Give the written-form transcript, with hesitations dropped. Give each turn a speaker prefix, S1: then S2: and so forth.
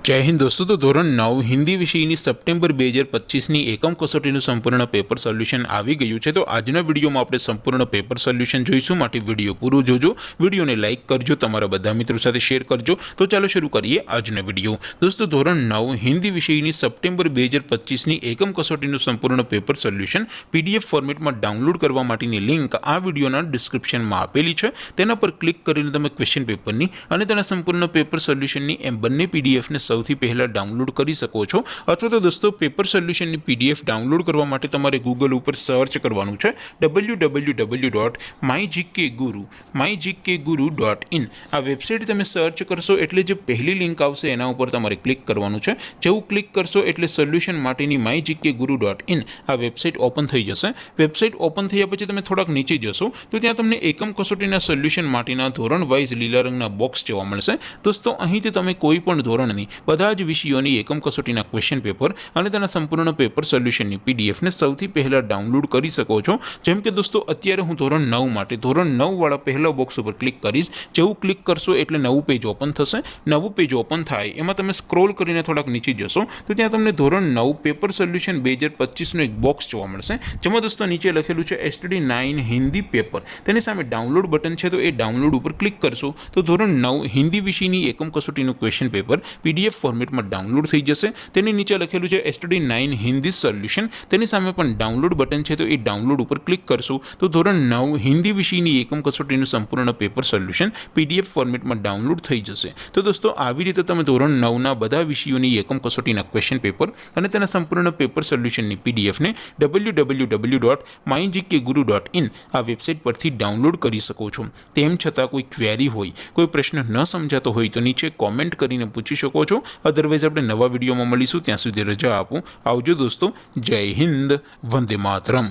S1: जय हिंद दोस्तों। तो धोरण 9 हिंदी विषयनी सप्टेम्बर 2025 एकम कसोटीનું સંપૂર્ણ પેપર સોલ્યુશન આવી ગયું છે। તો આજના વિડીયોમાં આપણે સંપૂર્ણ પેપર સોલ્યુશન જોઈશું, માટે વિડીયો પૂરો જોજો, વિડીયોને લાઇક કરજો, તમારા બધા મિત્રો સાથે શેર કરજો। તો ચાલો શરૂ કરીએ આજનો વિડીયો। દોસ્તો ધોરણ 9 હિન્દી વિષયની સપ્ટેમ્બર 2025 એકમ કસોટીનું સંપૂર્ણ પેપર સોલ્યુશન પીડીએફ ફોર્મેટમાં ડાઉનલોડ કરવા માટેની લિંક આ વિડીયોના ડિસ્ક્રિપ્શનમાં આપેલી છે। તેના પર ક્લિક કરીને તમે ક્વેશ્ચન પેપરની અને તેના સંપૂર્ણ પેપર સોલ્યુશનની એમ બંને પીડીએફને સૌથી પહેલા ડાઉનલોડ કરી શકો છો। અથવા તો દોસ્તો પેપર સોલ્યુશનની પીડીએફ ડાઉનલોડ કરવા માટે તમારે ગૂગલ ઉપર સર્ચ કરવાનું છે www.mygkguru.in। આ વેબસાઇટ તમે સર્ચ કરશો એટલે જે પહેલી લિંક આવશે એના ઉપર તમારે ક્લિક કરવાનું છે। જેવું ક્લિક કરશો એટલે સોલ્યુશન માટેની mygkguru.in આ વેબસાઇટ ઓપન થઈ જશે। વેબસાઇટ ઓપન થયા પછી તમે થોડાક નીચે જશો તો ત્યાં તમને એકમ કસોટીના સોલ્યુશન માટેના ધોરણ વાઇઝ લીલા રંગના બોક્સ જોવા મળશે। દોસ્તો અહીંથી તમે કોઈ પણ ધોરણની બધા જ વિષયોની એકમ કસોટીના ક્વેશ્ચન પેપર અને તેના સંપૂર્ણ પેપર સોલ્યુશનની પીડીએફને સૌથી પહેલા ડાઉનલોડ કરી શકો છો। જેમ કે દોસ્તો અત્યારે હું ધોરણ 9 માટે ધોરણ 9 વાળા પહેલા બોક્સ ઉપર ક્લિક કરીશ। જેવું ક્લિક કરશો એટલે નવું પેજ ઓપન થશે। નવું પેજ ઓપન થાય એમાં તમે સ્ક્રોલ કરીને થોડાક નીચે જશો તો ત્યાં તમને ધોરણ 9 પેપર સોલ્યુશન 2025નું એક બોક્સ જોવા મળશે, જેમાં દોસ્તો નીચે લખેલું છે STD9 હિન્દી પેપર। તેની સામે ડાઉનલોડ બટન છે, તો એ ડાઉનલોડ ઉપર ક્લિક કરશો તો ધોરણ 9 હિન્દી વિષયની એકમ કસોટીનું ક્વેશ્ચન પેપર પીડીએફ ફોર્મેટમાં ડાઉનલોડ થઈ જશે। તેની નીચે લખેલું છે STD9 હિન્દી સોલ્યુશન। તેની સામે પણ ડાઉનલોડ બટન છે, તો એ ડાઉનલોડ ઉપર ક્લિક કરશો તો ધોરણ 9 હિન્દી વિષયની એકમ કસોટીનું સંપૂર્ણ પેપર સોલ્યુશન પીડીએફ ફોર્મેટમાં ડાઉનલોડ થઈ જશે। તો દોસ્તો આવી રીતે તમે ધોરણ 9ના બધા વિષયોની એકમ કસોટીના ક્વેશ્ચન પેપર અને તેના સંપૂર્ણ પેપર સોલ્યુશનની પીડીએફને www.mygkguru.in આ વેબસાઇટ પરથી ડાઉનલોડ કરી શકો છો। તેમ છતાં કોઈ ક્વેરી હોય, કોઈ પ્રશ્ન ન સમજાતો હોય તો નીચે કોમેન્ટ કરીને પૂછી શકો છો। અદરવાઇઝ આપણે નવા વિડીયોમાં મળીશું, ત્યાં સુધી રજા આપો। આવજો દોસ્તો, જય હિન્દ, વંદે માતરમ।